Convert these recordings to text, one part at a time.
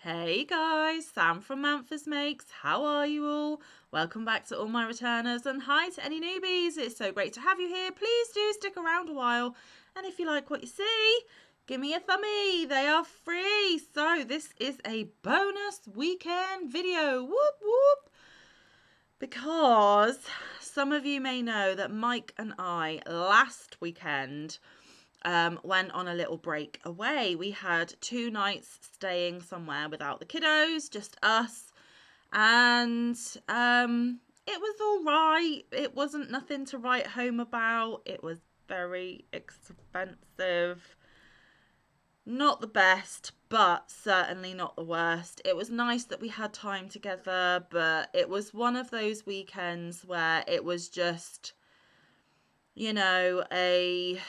Hey guys, Sam from Manfa's Makes. How are you all? Welcome back to all my returners and hi to any newbies. It's so great to have you here. Please do stick around a while. And if you like what you see, give me a thumbie. They are free. So this is a bonus weekend video. Whoop whoop. Because some of you may know that Mike and I last weekend went on a little break away. We had 2 nights staying somewhere without the kiddos, just us, and it was all right. It wasn't nothing to write home about. It was very expensive. Not the best, but certainly not the worst. It was nice that we had time together, but it was one of those weekends where it was just, a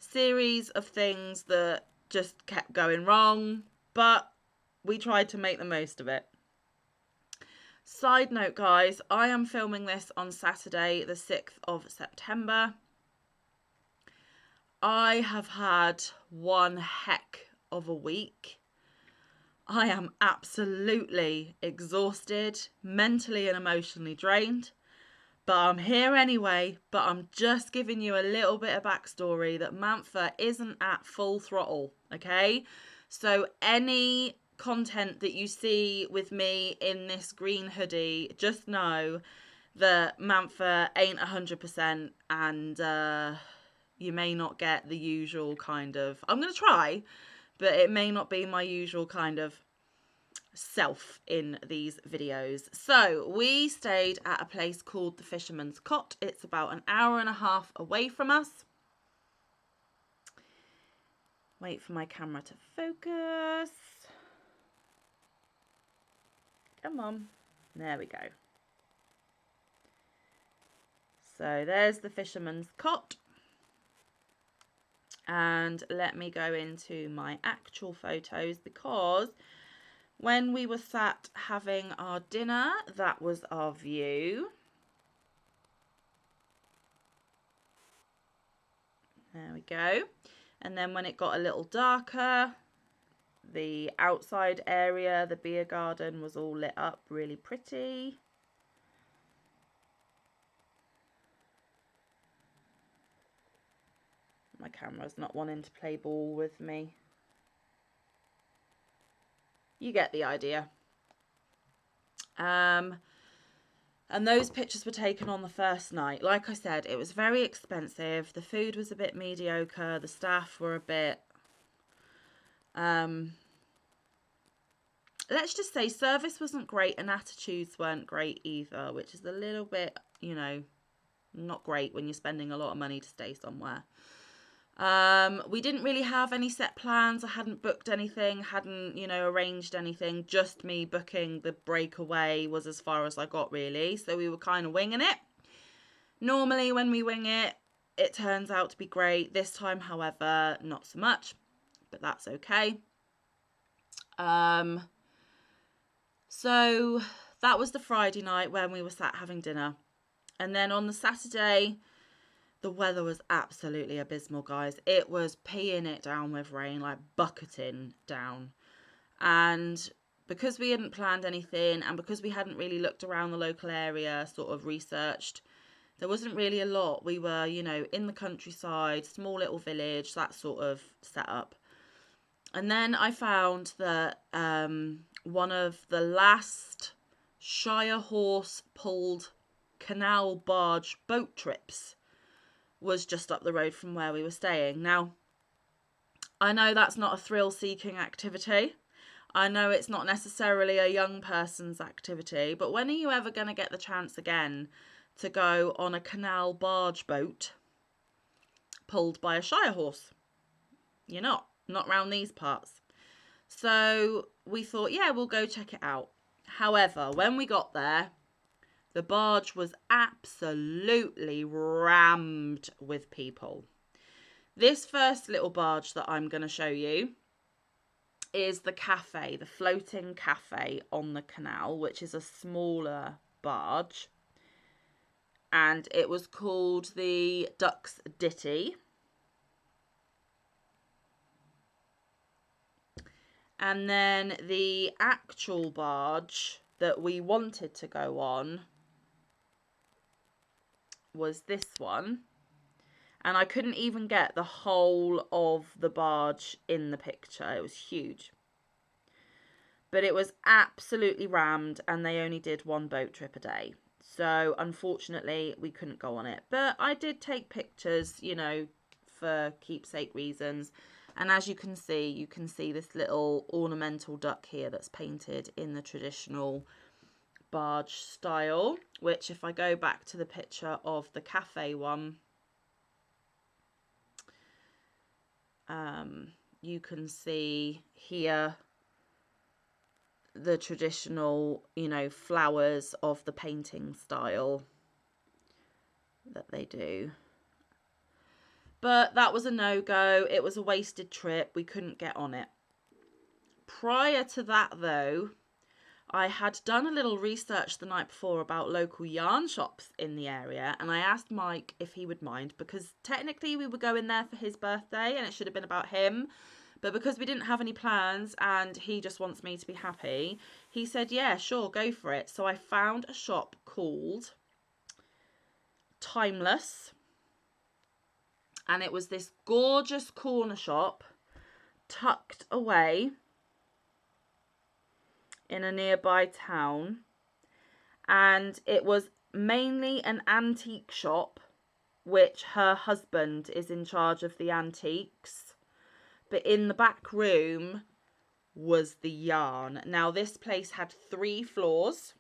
series of things that just kept going wrong, but we tried to make the most of it. Side note, guys, I am filming this on Saturday, the 6th of September. I have had one heck of a week. I am absolutely exhausted, mentally and emotionally drained. But I'm here anyway, but I'm just giving you a little bit of backstory that Manfa isn't at full throttle, okay? So any content that you see with me in this green hoodie, just know that Manfa ain't 100% and you may not get the usual kind of, I'm going to try, but it may not be my usual kind of self in these videos. So we stayed at a place called the Fisherman's Cot. It's about an hour and a half away from us. Wait for my camera to focus. Come on. There we go. So there's the Fisherman's Cot. And let me go into my actual photos because when we were sat having our dinner, that was our view. There we go. And then when it got a little darker, the outside area, the beer garden, was all lit up really pretty. My camera's not wanting to play ball with me. You get the idea. And those pictures were taken on the first night. Like I said, it was very expensive. The food was a bit mediocre. The staff were a bit, let's just say service wasn't great and attitudes weren't great either, which is a little bit, not great when you're spending a lot of money to stay somewhere. We didn't really have any set plans. I hadn't booked anything, hadn't, arranged anything. Just me booking the breakaway was as far as I got, really. So we were kind of winging it. Normally when we wing it, it turns out to be great. This time, however, not so much, but that's okay. So that was the Friday night when we were sat having dinner. And then on the Saturday, the weather was absolutely abysmal, guys. It was peeing it down with rain, like bucketing down. And because we hadn't planned anything and because we hadn't really looked around the local area, sort of researched, there wasn't really a lot. We were, in the countryside, small little village, that sort of setup. And then I found that one of the last Shire horse pulled canal barge boat trips was just up the road from where we were staying. Now, I know that's not a thrill-seeking activity. I know it's not necessarily a young person's activity, but when are you ever going to get the chance again to go on a canal barge boat pulled by a Shire horse? You're not round these parts. So we thought, yeah, we'll go check it out. However, when we got there, the barge was absolutely rammed with people. This first little barge that I'm going to show you is the cafe, the floating cafe on the canal, which is a smaller barge. And it was called the Duck's Ditty. And then the actual barge that we wanted to go on was this one. And I couldn't even get the whole of the barge in the picture. It was huge. But it was absolutely rammed, and they only did one boat trip a day. So unfortunately, we couldn't go on it. But I did take pictures, you know, for keepsake reasons. And as you can see this little ornamental duck here that's painted in the traditional barge style, which if I go back to the picture of the cafe one, you can see here the traditional, you know, flowers of the painting style that they do. But that was a no-go. It was a wasted trip. We couldn't get on it. Prior to that, though, I had done a little research the night before about local yarn shops in the area, and I asked Mike if he would mind, because technically we were going there for his birthday and it should have been about him, but because we didn't have any plans and he just wants me to be happy, he said, yeah, sure, go for it. So I found a shop called Timeless, and it was this gorgeous corner shop tucked away in a nearby town, and it was mainly an antique shop, which her husband is in charge of the antiques, but in the back room was the yarn. Now this place had 3 floors.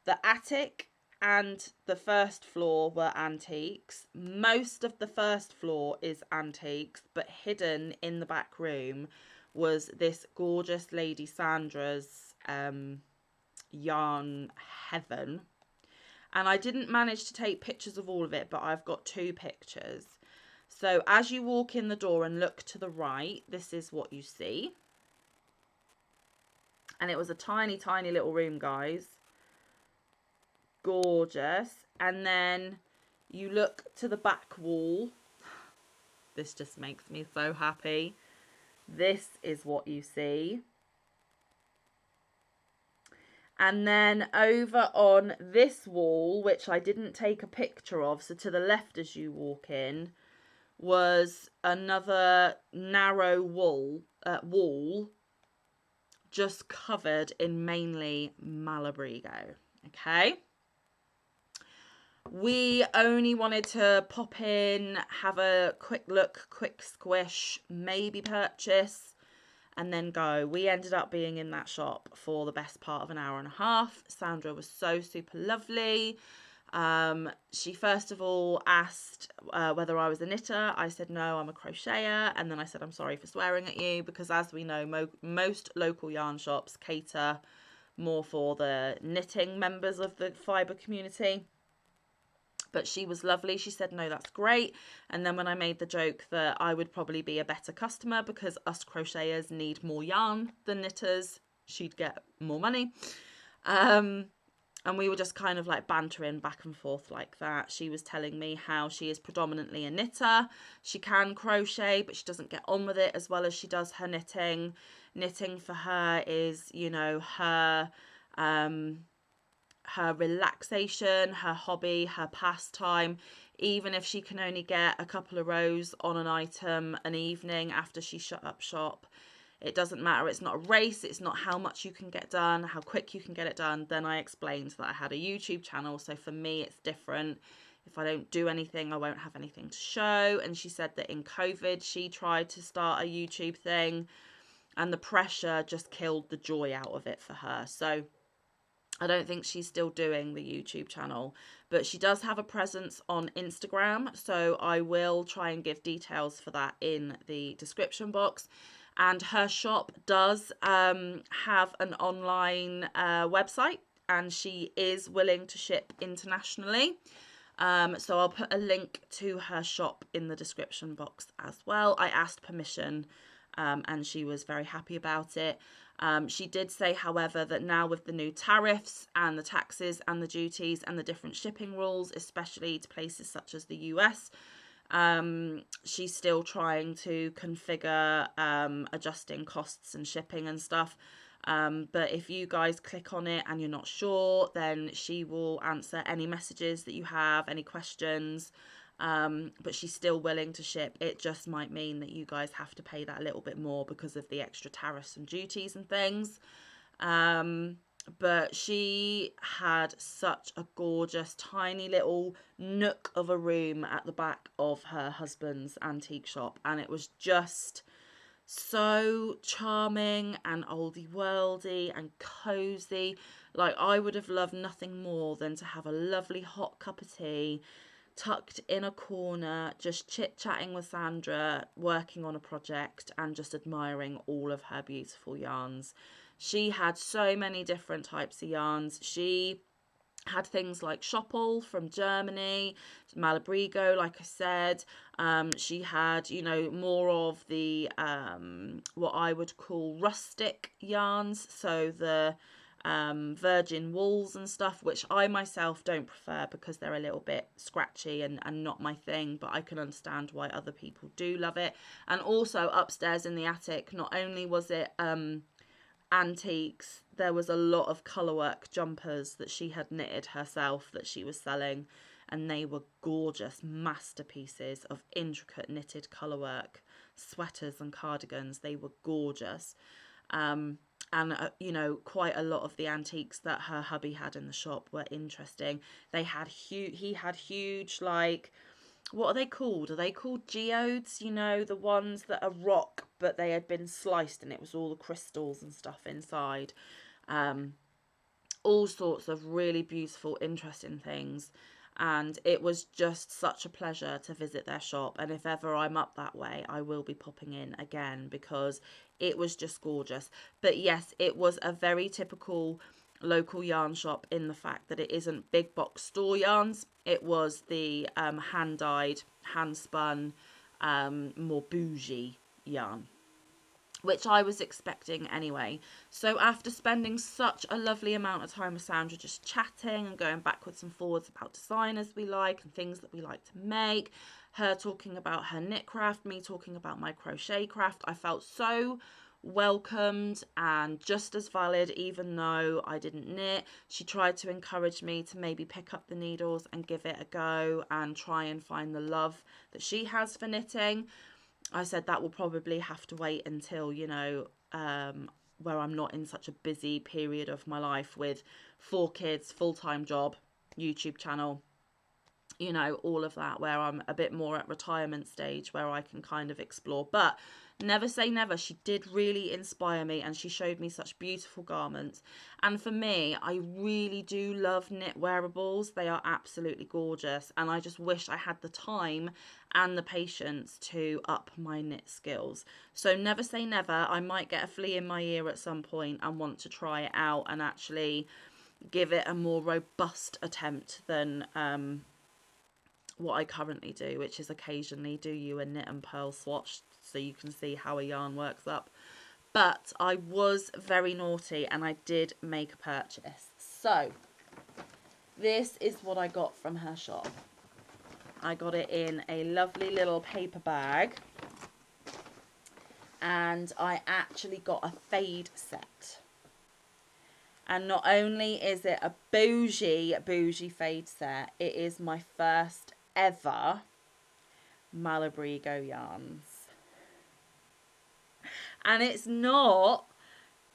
The attic and the first floor were antiques. Most of the first floor is antiques, but hidden in the back room was this gorgeous Lady Sandra's yarn heaven. And I didn't manage to take pictures of all of it, but I've got 2 pictures. So as you walk in the door and look to the right, this is what you see. And it was a tiny, tiny little room, guys. Gorgeous. And then you look to the back wall. This just makes me so happy. This is what you see. And then over on this wall, which I didn't take a picture of, so to the left as you walk in, was another narrow wall just covered in mainly Malabrigo. Okay. We only wanted to pop in, have a quick look, quick squish, maybe purchase, and then go. We ended up being in that shop for the best part of an hour and a half. Sandra was so super lovely. She first of all asked whether I was a knitter. I said no, I'm a crocheter, and then I said I'm sorry for swearing at you, because as we know, most local yarn shops cater more for the knitting members of the fibre community. But she was lovely. She said, no, that's great. And then when I made the joke that I would probably be a better customer because us crocheters need more yarn than knitters, she'd get more money. And we were just kind of like bantering back and forth like that. She was telling me how she is predominantly a knitter. She can crochet, but she doesn't get on with it as well as she does her knitting. Knitting for her is, you know, her relaxation, her hobby, her pastime. Even if she can only get a couple of rows on an item an evening after she shut up shop, it doesn't matter. It's not a race. It's not how much you can get done, how quick you can get it done. Then I explained that I had a YouTube channel, so for me it's different. If I don't do anything, I won't have anything to show. And she said that in COVID she tried to start a YouTube thing and the pressure just killed the joy out of it for her. So I don't think she's still doing the YouTube channel, but she does have a presence on Instagram, so I will try and give details for that in the description box. And her shop does have an online website, and she is willing to ship internationally. So I'll put a link to her shop in the description box as well. I asked permission, and she was very happy about it. She did say, however, that now with the new tariffs and the taxes and the duties and the different shipping rules, especially to places such as the US, She's still trying to configure adjusting costs and shipping and stuff. But if you guys click on it and you're not sure, then she will answer any messages that you have, any questions. But she's still willing to ship. It just might mean that you guys have to pay that a little bit more because of the extra tariffs and duties and things. But she had such a gorgeous tiny little nook of a room at the back of her husband's antique shop, and it was just so charming and oldie worldy and cozy. Like, I would have loved nothing more than to have a lovely hot cup of tea tucked in a corner, just chit-chatting with Sandra, working on a project and just admiring all of her beautiful yarns. She had so many different types of yarns. She had things like Schoppel from Germany, Malabrigo, like I said. She had, you know, more of the what I would call rustic yarns, so the virgin wools and stuff, which I myself don't prefer because they're a little bit scratchy and not my thing, but I can understand why other people do love it. And also upstairs in the attic, not only was it antiques, there was a lot of colourwork jumpers that she had knitted herself that she was selling, and they were gorgeous masterpieces of intricate knitted colourwork, sweaters and cardigans. They were gorgeous. You know, quite a lot of the antiques that her hubby had in the shop were interesting. They had he had huge, like, what are they called? Are they called geodes? You know, the ones that are rock, but they had been sliced and it was all the crystals and stuff inside. All sorts of really beautiful, interesting things. And it was just such a pleasure to visit their shop. And if ever I'm up that way, I will be popping in again because it was just gorgeous. But yes, it was a very typical local yarn shop in the fact that it isn't big box store yarns. It was the hand dyed, hand spun, more bougie yarn, which I was expecting anyway. So after spending such a lovely amount of time with Sandra, just chatting and going backwards and forwards about designers we like and things that we like to make, her talking about her knit craft, me talking about my crochet craft, I felt so welcomed and just as valid, even though I didn't knit. She tried to encourage me to maybe pick up the needles and give it a go and try and find the love that she has for knitting. I said that will probably have to wait until, you know, where I'm not in such a busy period of my life with 4 kids, full-time job, YouTube channel, you know, all of that, where I'm a bit more at retirement stage where I can kind of explore. But never say never. She did really inspire me and she showed me such beautiful garments. And for me, I really do love knit wearables. They are absolutely gorgeous. And I just wish I had the time and the patience to up my knit skills. So never say never. I might get a flea in my ear at some point and want to try it out and actually give it a more robust attempt than what I currently do, which is occasionally do you a knit and purl swatch so you can see how a yarn works up. But I was very naughty and I did make a purchase. So this is what I got from her shop. I got it in a lovely little paper bag, and I actually got a fade set. And not only is it a bougie fade set, it is my first ever Malabrigo yarns. And it's not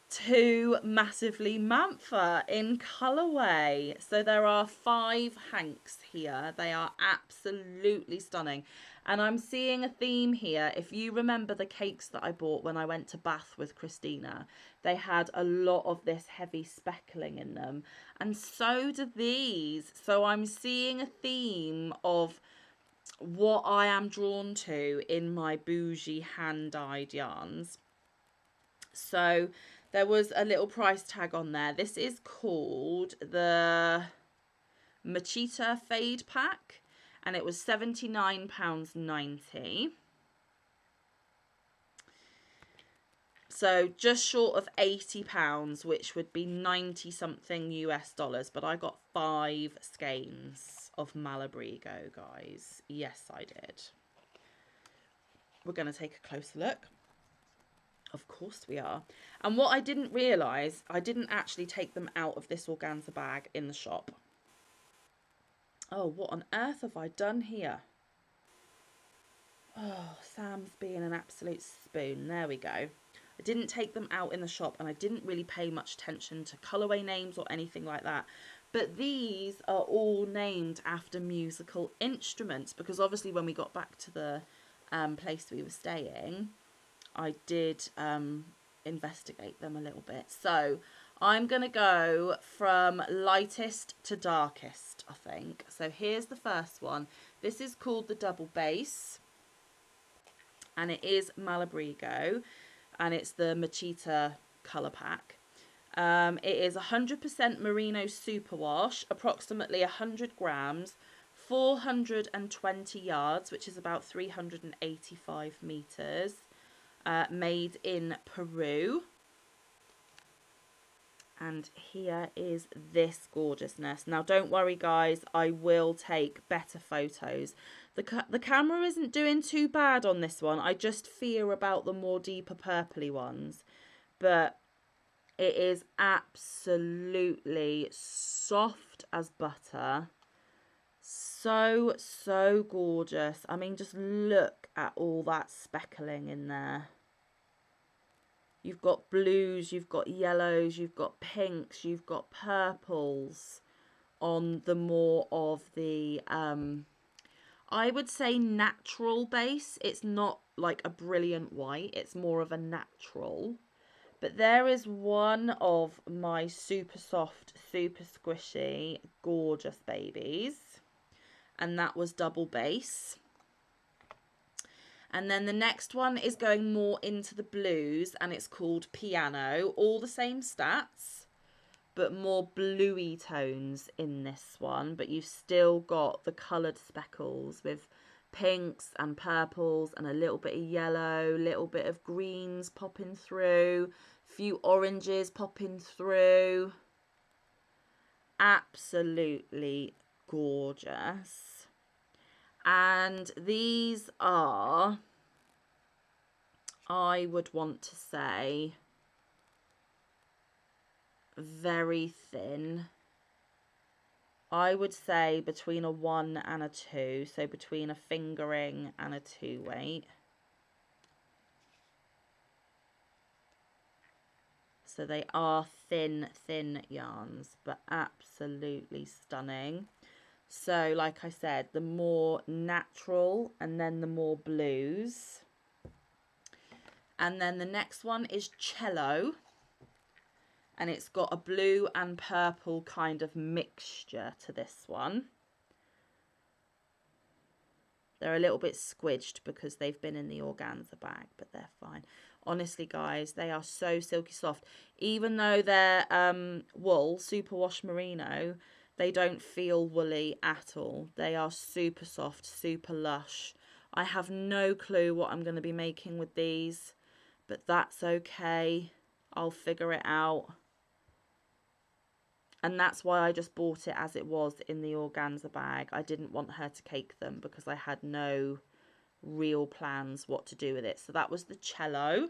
too massively Manfa in colourway. So there are 5 hanks here. They are absolutely stunning. And I'm seeing a theme here. If you remember the cakes that I bought when I went to Bath with Christina, they had a lot of this heavy speckling in them. And so do these. So I'm seeing a theme of what I am drawn to in my bougie hand-dyed yarns. So there was a little price tag on there. This is called the Machita Fade Pack, and it was £79.90. So just short of £80, which would be 90 something US dollars. But I got 5 skeins of Malabrigo, guys. Yes, I did. we're going to take a closer look. Of course we are. And what I didn't realise, I didn't actually take them out of this organza bag in the shop. Oh, what on earth have I done here? Oh, Sam's being an absolute spoon. There we go. I didn't take them out in the shop, and I didn't really pay much attention to colourway names or anything like that. But these are all named after musical instruments, because obviously when we got back to the place we were staying, I did investigate them a little bit. So I'm going to go from lightest to darkest, I think. So here's the first one. This is called the Double Bass, and it is Malabrigo, and it's the Machita colour pack. It is 100% merino superwash, approximately 100 grams, 420 yards, which is about 385 metres, made in Peru. And here is this gorgeousness. Now, don't worry, guys, I will take better photos. The camera isn't doing too bad on this one. I just fear about the more deeper purpley ones. But it is absolutely soft as butter. So, so gorgeous. I mean, just look at all that speckling in there. You've got blues, you've got yellows, you've got pinks, you've got purples on the more of the, I would say natural base. It's not like a brilliant white, it's more of a natural. But there is one of my super soft, super squishy, gorgeous babies. And that was Double Bass. And then the next one is going more into the blues, and it's called Piano. All the same stats, but more bluey tones in this one. But you've still got the coloured speckles with pinks and purples and a little bit of yellow, little bit of greens popping through, few oranges popping through. Absolutely gorgeous. And these are, I would want to say, very thin. I would say between a 1 and a 2, so between a fingering and a 2 weight. So they are thin yarns, but absolutely stunning. So, like I said, the more natural and then the more blues. And then the next one is Cello. And it's got a blue and purple kind of mixture to this one. They're a little bit squidged because they've been in the organza bag, but they're fine. Honestly, guys, they are so silky soft. Even though they're wool, superwash merino, they don't feel woolly at all. They are super soft, super lush. I have no clue what I'm going to be making with these, but that's okay. I'll figure it out. And that's why I just bought it as it was in the organza bag. I didn't want her to cake them because I had no real plans what to do with it. So that was the Cello.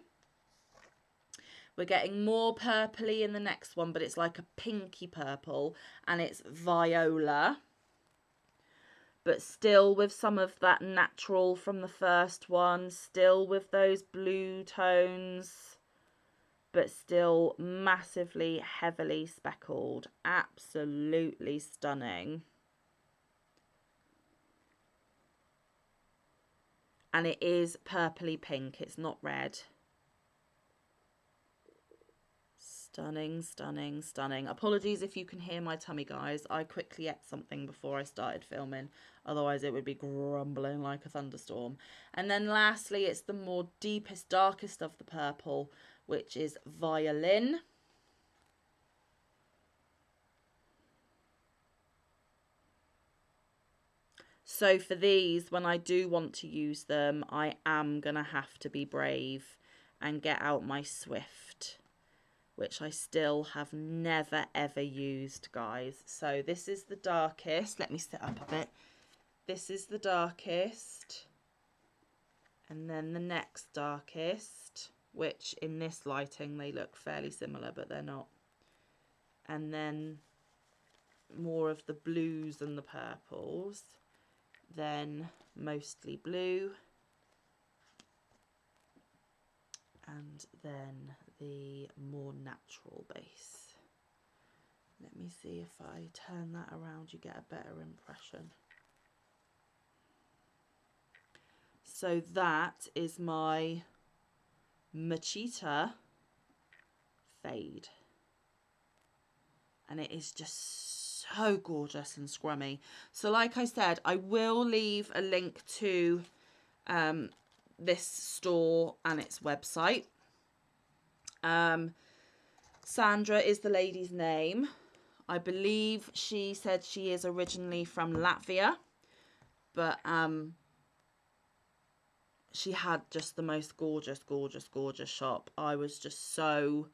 We're getting more purpley in the next one, but it's like a pinky purple, and it's Viola. But still with some of that natural from the first one, still with those blue tones, but still massively heavily speckled. Absolutely stunning. And it is purpley pink, it's not red. Stunning, stunning, stunning. Apologies if you can hear my tummy, guys. I quickly ate something before I started filming. Otherwise, it would be grumbling like a thunderstorm. And then lastly, it's the more deepest, darkest of the purple, which is Violin. So for these, when I do want to use them, I am going to have to be brave and get out my Swift, which I still have never ever used, guys. So this is the darkest. Let me sit up a bit. This is the darkest. And then the next darkest, which in this lighting they look fairly similar, but they're not. And then more of the blues and the purples, then mostly blue, and then the more natural base. Let me see if I turn that around, you get a better impression. So that is my Machita fade. And it is just so gorgeous and scrummy. So like I said, I will leave a link to this store and its website. Sandra is the lady's name. I believe she said she is originally from Latvia, but she had just the most gorgeous, gorgeous, gorgeous shop. I was just so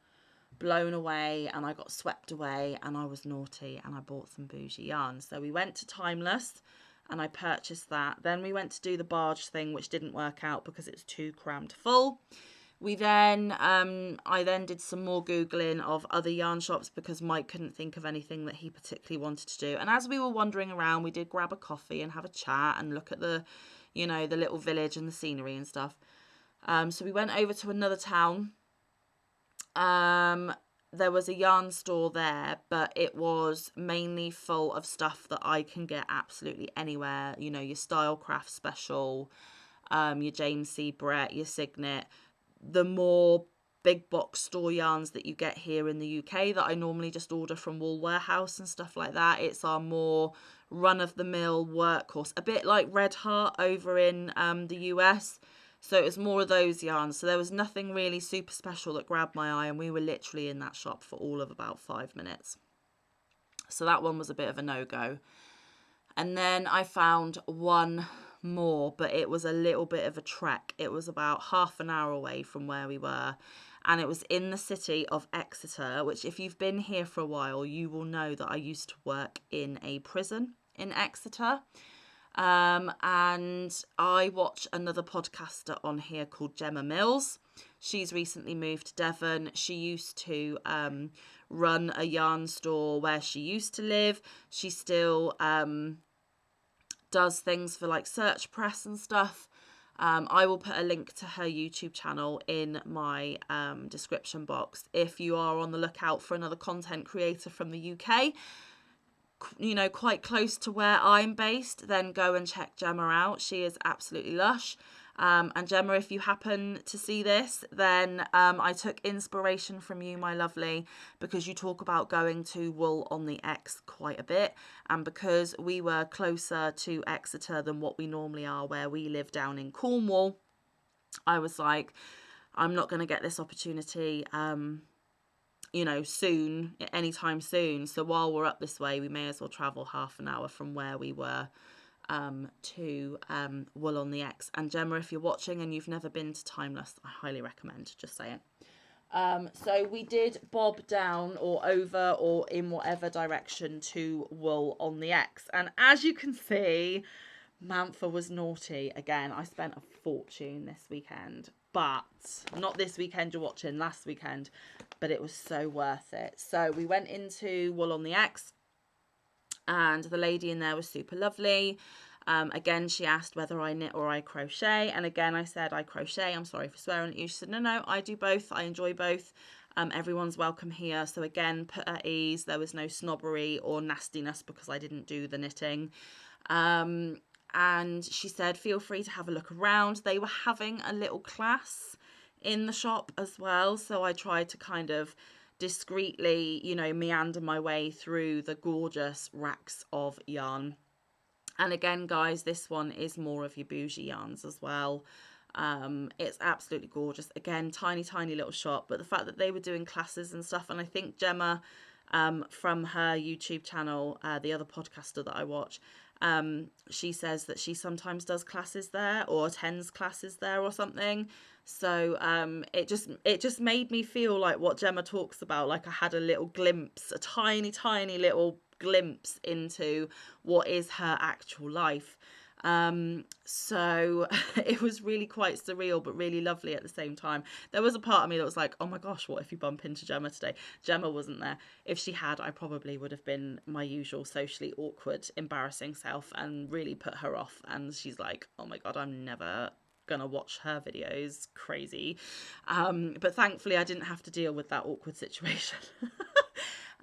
blown away, and I got swept away, and I was naughty, and I bought some boujee yarn. So we went to Timeless and I purchased that. Then we went to do the barge thing, which didn't work out because it's too crammed full. We then, I then did some more Googling of other yarn shops because Mike couldn't think of anything that he particularly wanted to do. And as we were wandering around, we did grab a coffee and have a chat and look at the, you know, the little village and the scenery and stuff. So we went over to another town. There was a yarn store there, but it was mainly full of stuff that I can get absolutely anywhere. You know, your Stylecraft Special, your James C. Brett, your Signet, the more big box store yarns that you get here in the UK that I normally just order from Wool Warehouse and stuff like that. It's our more run-of-the-mill workhorse, a bit like Red Heart over in the US. So it was more of those yarns. So there was nothing really super special that grabbed my eye, and we were literally in that shop for all of about 5 minutes. So that one was a bit of a no-go. And then I found one more, but it was a little bit of a trek. It was about half an hour away from where we were, and it was in the city of Exeter, which if you've been here for a while, you will know that I used to work in a prison in Exeter. And I watch another podcaster on here called Gemma Mills. She's recently moved to Devon. She used to run a yarn store where she used to live. She still does things for like Search Press and stuff. I will put a link to her YouTube channel in my description box if you are on the lookout for another content creator from the UK, you know, quite close to where I'm based. Then go and check Gemma out. She is absolutely lush. And Gemma, if you happen to see this, then I took inspiration from you, my lovely, because you talk about going to Wool on the X quite a bit, and because we were closer to Exeter than what we normally are where we live down in Cornwall, I was like, I'm not going to get this opportunity you know, soon, anytime soon. So while we're up this way, we may as well travel half an hour from where we were to Wool on the X. And Gemma, if you're watching and you've never been to Timeless, I highly recommend, just saying. So we did bob down or over or in whatever direction to Wool on the X. And as you can see, Manfa was naughty again. I spent a fortune this weekend, but not this weekend you're watching, last weekend, but it was so worth it. So we went into Wool on the X, and the lady in there was super lovely. Again, she asked whether I knit or I crochet, and again I said I crochet. I'm sorry for swearing at you. She said no, I do both. I enjoy both. Everyone's welcome here. So again, put at ease. There was no snobbery or nastiness because I didn't do the knitting. And she said, feel free to have a look around. They were having a little class in the shop as well. So I tried to kind of discreetly, you know, meander my way through the gorgeous racks of yarn. And again, guys, this one is more of your boujee yarns as well. It's absolutely gorgeous. Again, tiny, tiny little shop. But the fact that they were doing classes and stuff, and I think Gemma from her YouTube channel, the other podcaster that I watch, she says that she sometimes does classes there or attends classes there or something. So it just made me feel like what Gemma talks about, like I had a little glimpse, a tiny little glimpse into what is her actual life. So it was really quite surreal, but really lovely at the same time. There was a part of me that was like, oh my gosh, what if you bump into Gemma today? Gemma wasn't there. If she had, I probably would have been my usual socially awkward, embarrassing self and really put her off. And she's like, oh my God, I'm never gonna watch her videos. Crazy. But thankfully I didn't have to deal with that awkward situation.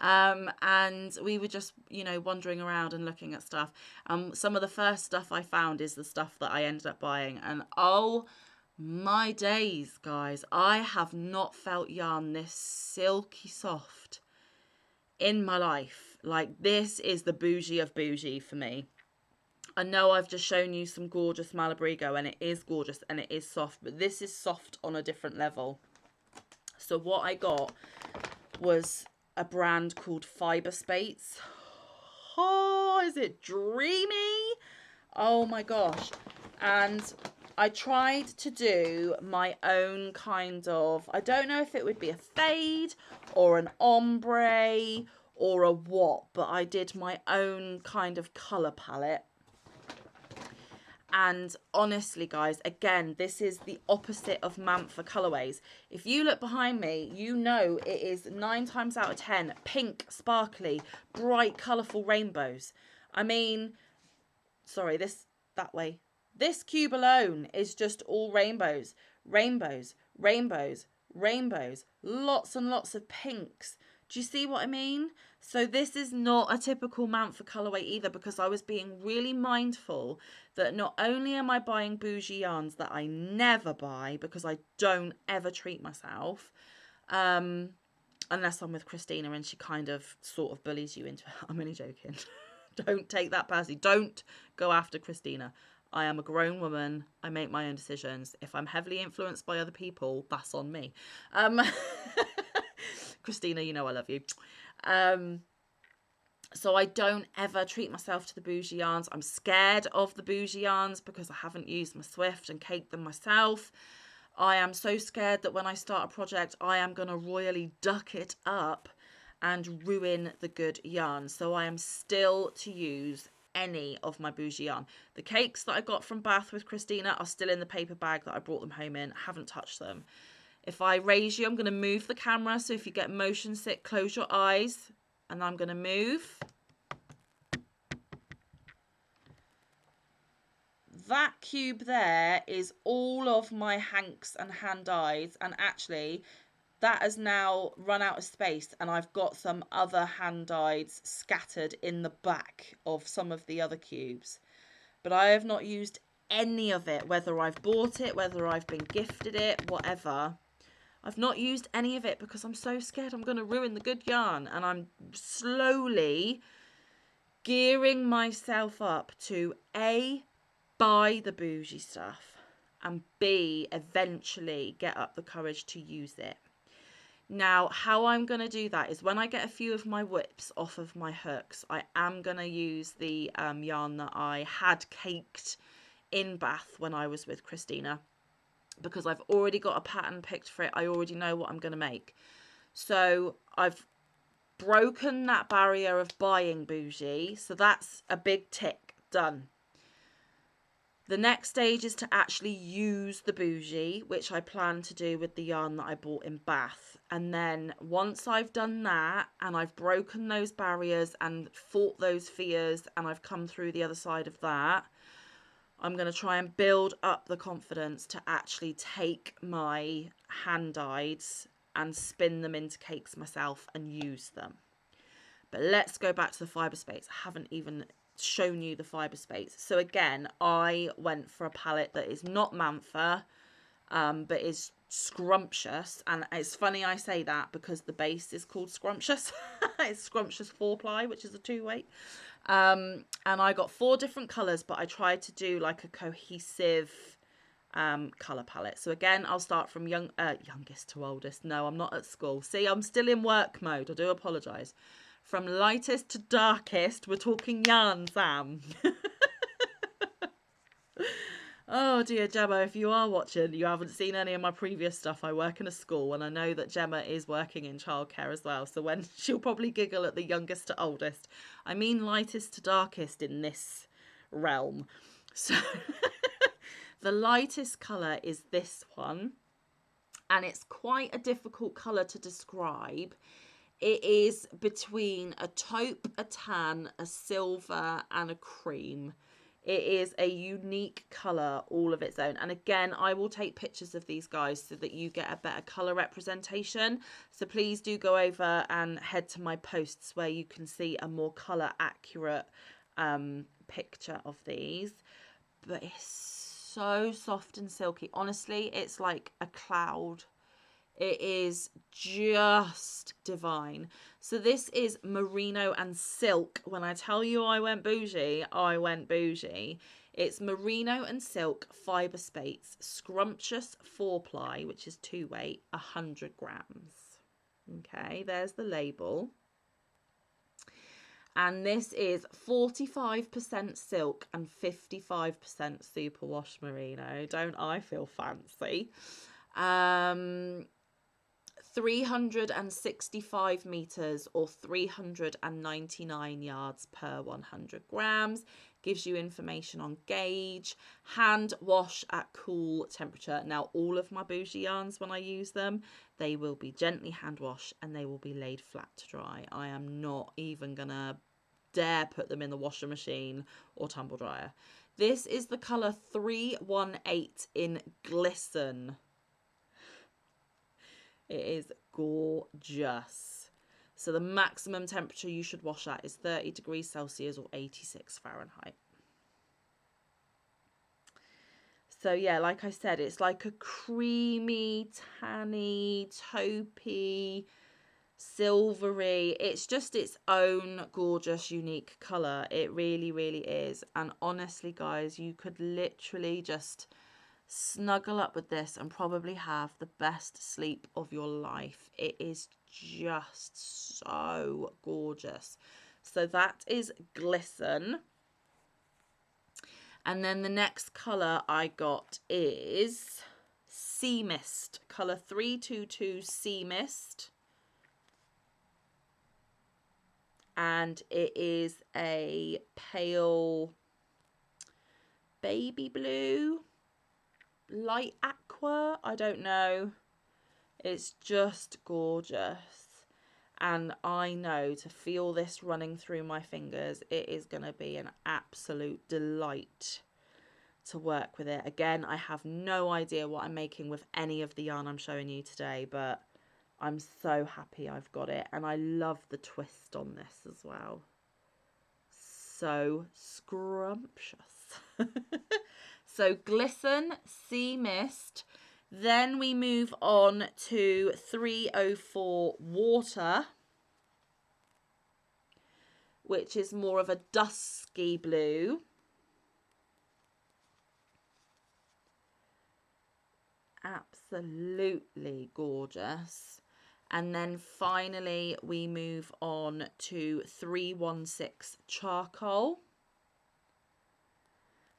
And we were just, you know, wandering around and looking at stuff. Some of the first stuff I found is the stuff that I ended up buying. And oh my days, guys, I have not felt yarn this silky soft in my life. Like, this is the boujee of boujee for me. I know I've just shown you some gorgeous Malabrigo, and it is gorgeous and it is soft, but this is soft on a different level. So what I got was a brand called Fiber Spates. Oh, is it dreamy? Oh my gosh. And I tried to do my own kind of, I don't know if it would be a fade or an ombre or a what, but I did my own kind of colour palette. And honestly, guys, again, this is the opposite of Manfa colourways. If you look behind me, you know it is 9 times out of 10 pink, sparkly, bright, colourful rainbows. I mean, sorry, that way. This cube alone is just all rainbows, rainbows, rainbows, rainbows, lots and lots of pinks. Do you see what I mean? So this is not a typical Manfa colourway either, because I was being really mindful that not only am I buying boujee yarns that I never buy because I don't ever treat myself, unless I'm with Christina and she kind of sort of bullies you into it. I'm only joking. Don't take that personally. Don't go after Christina. I am a grown woman. I make my own decisions. If I'm heavily influenced by other people, that's on me. Christina, you know I love you. So I don't ever treat myself to the boujee yarns. I'm scared of the boujee yarns because I haven't used my Swift and caked them myself. I am so scared that when I start a project, I am going to royally duck it up and ruin the good yarn. So I am still to use any of my boujee yarn. The cakes that I got from Bath with Christina are still in the paper bag that I brought them home in. I haven't touched them. If I raise you, I'm going to move the camera. So if you get motion sick, close your eyes. And I'm going to move. That cube there is all of my hanks and hand dyes. And actually, that has now run out of space. And I've got some other hand dyes scattered in the back of some of the other cubes. But I have not used any of it, whether I've bought it, whether I've been gifted it, whatever. I've not used any of it because I'm so scared I'm going to ruin the good yarn. And I'm slowly gearing myself up to A, buy the boujee stuff, and B, eventually get up the courage to use it. Now, how I'm going to do that is when I get a few of my whips off of my hooks, I am going to use the yarn that I had caked in Bath when I was with Christina, because I've already got a pattern picked for it. I already know what I'm going to make. So I've broken that barrier of buying boujee. So that's a big tick, done. The next stage is to actually use the boujee, which I plan to do with the yarn that I bought in Bath. And then once I've done that and I've broken those barriers and fought those fears and I've come through the other side of that, I'm going to try and build up the confidence to actually take my hand dyes and spin them into cakes myself and use them. But let's go back to the Fiber Spates. I haven't even shown you the Fiber Spates. So again, I went for a palette that is not Manfa, but is scrumptious. And it's funny I say that because the base is called Scrumptious. It's Scrumptious 4-ply, which is a 2-weight. And I got 4 different colours, but I tried to do like a cohesive colour palette. So again, I'll start from youngest to oldest. No, I'm not at school. See, I'm still in work mode. I do apologise. From lightest to darkest, we're talking yarn, Sam. Oh dear, Gemma, if you are watching, you haven't seen any of my previous stuff. I work in a school and I know that Gemma is working in childcare as well. So when she'll probably giggle at the youngest to oldest, I mean lightest to darkest in this realm. So the lightest colour is this one, and it's quite a difficult colour to describe. It is between a taupe, a tan, a silver and a cream. It is a unique colour all of its own. And again, I will take pictures of these guys so that you get a better colour representation. So please do go over and head to my posts where you can see a more colour accurate picture of these. But it's so soft and silky. Honestly, it's like a cloud. It is just divine. So this is merino and silk. When I tell you I went bougie, I went bougie. It's merino and silk fibre spates, scrumptious 4-ply, which is 2-weight, 100 grams. Okay, there's the label. And this is 45% silk and 55% superwash merino. Don't I feel fancy? 365 meters or 399 yards per 100 grams. Gives you information on gauge. Hand wash at cool temperature. Now, all of my bougie yarns, when I use them, they will be gently hand washed and they will be laid flat to dry. I am not even gonna dare put them in the washer machine or tumble dryer. This is the color 318 in Glisten. It is gorgeous. So the maximum temperature you should wash at is 30 degrees Celsius or 86 Fahrenheit. So yeah, like I said, it's like a creamy, tanny, taupey, silvery. It's just its own gorgeous, unique colour. It really, really is. And honestly, guys, you could literally just snuggle up with this and probably have the best sleep of your life. It is just so gorgeous. So that is Glisten. And then the next colour I got is Sea Mist, colour 322 Sea Mist. And it is a pale baby blue, light aqua, I don't know. It's just gorgeous. And I know to feel this running through my fingers, it is going to be an absolute delight to work with it. Again, I have no idea what I'm making with any of the yarn I'm showing you today, but I'm so happy I've got it. And I love the twist on this as well. So scrumptious. So Glisten, Sea Mist. Then we move on to 304 Water, which is more of a dusky blue. Absolutely gorgeous. And then finally we move on to 316 Charcoal.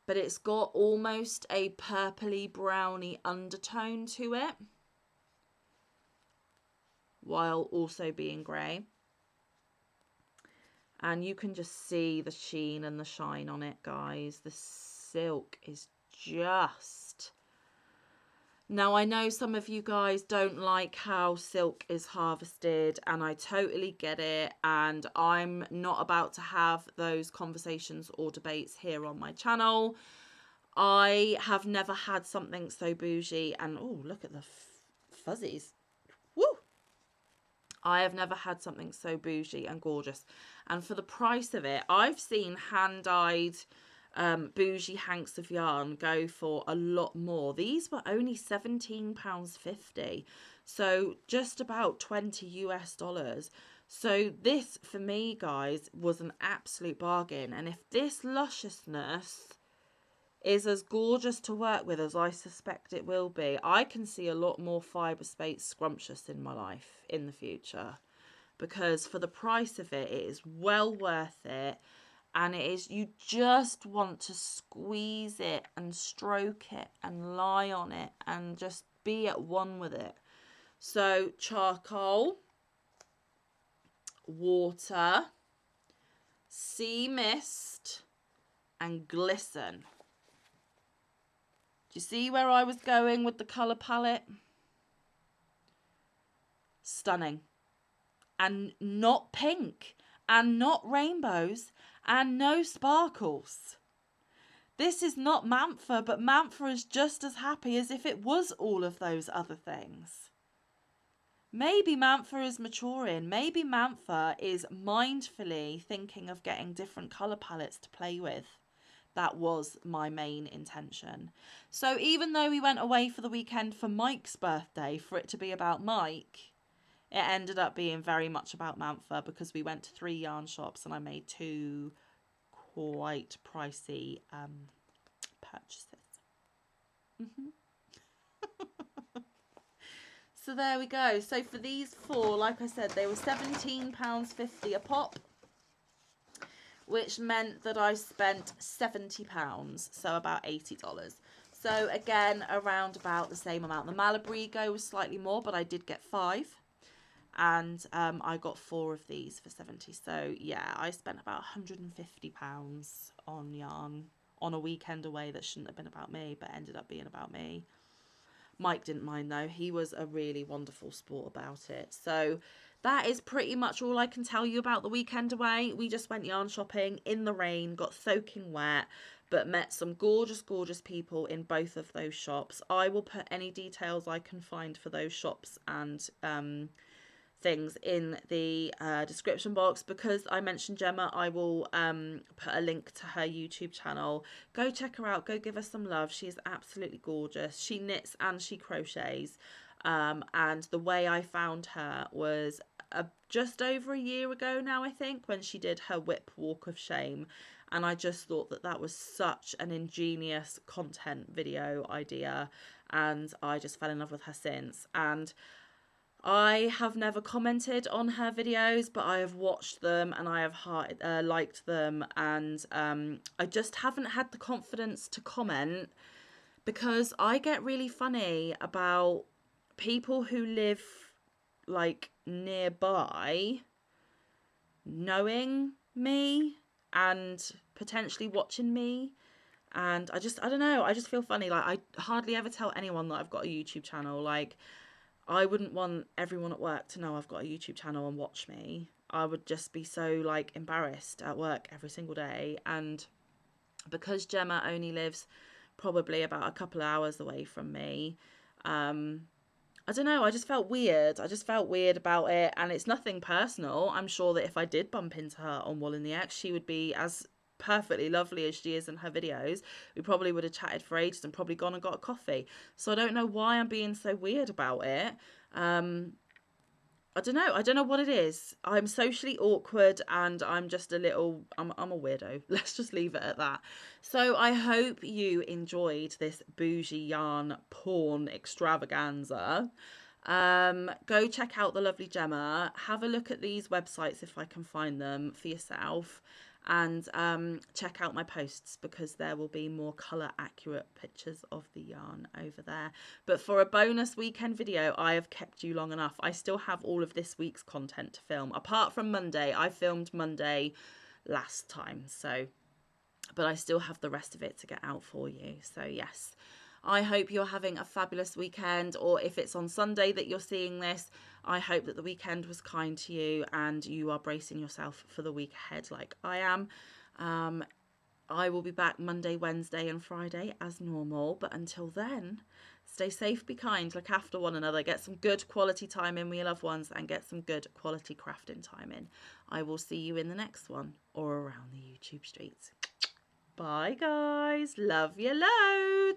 But it's got almost a purpley browny undertone to it, while also being grey. And you can just see the sheen and the shine on it, guys. The silk is just... Now, I know some of you guys don't like how silk is harvested, and I totally get it. And I'm not about to have those conversations or debates here on my channel. I have never had something so bougie, and oh, look at the fuzzies. Woo! I have never had something so bougie and gorgeous. And for the price of it, I've seen hand-dyed bougie hanks of yarn go for a lot more. These were only £17.50, so just about $20 US. So this, for me, guys, was an absolute bargain. And if this lusciousness is as gorgeous to work with as I suspect it will be, I can see a lot more fibre space scrumptious in my life in the future, because for the price of it, it is well worth it. And it is, you just want to squeeze it and stroke it and lie on it and just be at one with it. So Charcoal, Water, Sea Mist and Glisten. you see where I was going with the colour palette? Stunning. And not pink, and not rainbows, and no sparkles. This is not Manfa, but Manfa is just as happy as if it was all of those other things. Maybe Manfa is maturing. Maybe Manfa is mindfully thinking of getting different colour palettes to play with. That was my main intention. So even though we went away for the weekend for Mike's birthday, for it to be about Mike, it ended up being very much about Manfa because we went to 3 yarn shops and I made 2 quite pricey purchases. So there we go. So for these 4, like I said, they were £17.50 a pop, which meant that I spent £70, so about $80. So again, around about the same amount. The Malabrigo was slightly more, but I did get 5. And I got 4 of these for 70. So yeah, I spent about £150 on yarn on a weekend away that shouldn't have been about me, but ended up being about me. Mike didn't mind though. He was a really wonderful sport about it. So that is pretty much all I can tell you about the weekend away. We just went yarn shopping in the rain, got soaking wet, but met some gorgeous, gorgeous people in both of those shops. I will put any details I can find for those shops and things in the description box. Because I mentioned Gemma, I will put a link to her YouTube channel. Go check her out, go give her some love. She is absolutely gorgeous. She knits and she crochets, and the way I found her was just over a year ago now, I think, when she did her whip walk of shame, and I just thought that that was such an ingenious content video idea, and I just fell in love with her since. And I have never commented on her videos, but I have watched them and I have liked them, and I just haven't had the confidence to comment because I get really funny about people who live like nearby knowing me and potentially watching me. And I don't know, I just feel funny. Like, I hardly ever tell anyone that I've got a YouTube channel. Like, I wouldn't want everyone at work to know I've got a YouTube channel and watch me. I would just be so like embarrassed at work every single day. And because Gemma only lives probably about a couple of hours away from me, I don't know, I just felt weird. I just felt weird about it, and it's nothing personal. I'm sure that if I did bump into her on Wool in the X, she would be as perfectly lovely as she is in her videos. We probably would have chatted for ages and probably gone and got a coffee. So I don't know why I'm being so weird about it. I don't know what it is. I'm socially awkward and I'm just a little, I'm a weirdo. Let's just leave it at that. So I hope you enjoyed this bougie yarn porn extravaganza. Go check out the lovely Gemma. Have a look at these websites if I can find them for yourself. And check out my posts because there will be more colour accurate pictures of the yarn over there. But for a bonus weekend video, I have kept you long enough. I still have all of this week's content to film. Apart from Monday, I filmed Monday last time. So, but I still have the rest of it to get out for you. So yes, I hope you're having a fabulous weekend, or if it's on Sunday that you're seeing this, I hope that the weekend was kind to you and you are bracing yourself for the week ahead like I am. I will be back Monday, Wednesday and Friday as normal. But until then, stay safe, be kind, look after one another, get some good quality time in with your loved ones and get some good quality crafting time in. I will see you in the next one or around the YouTube streets. Bye guys, love you loads.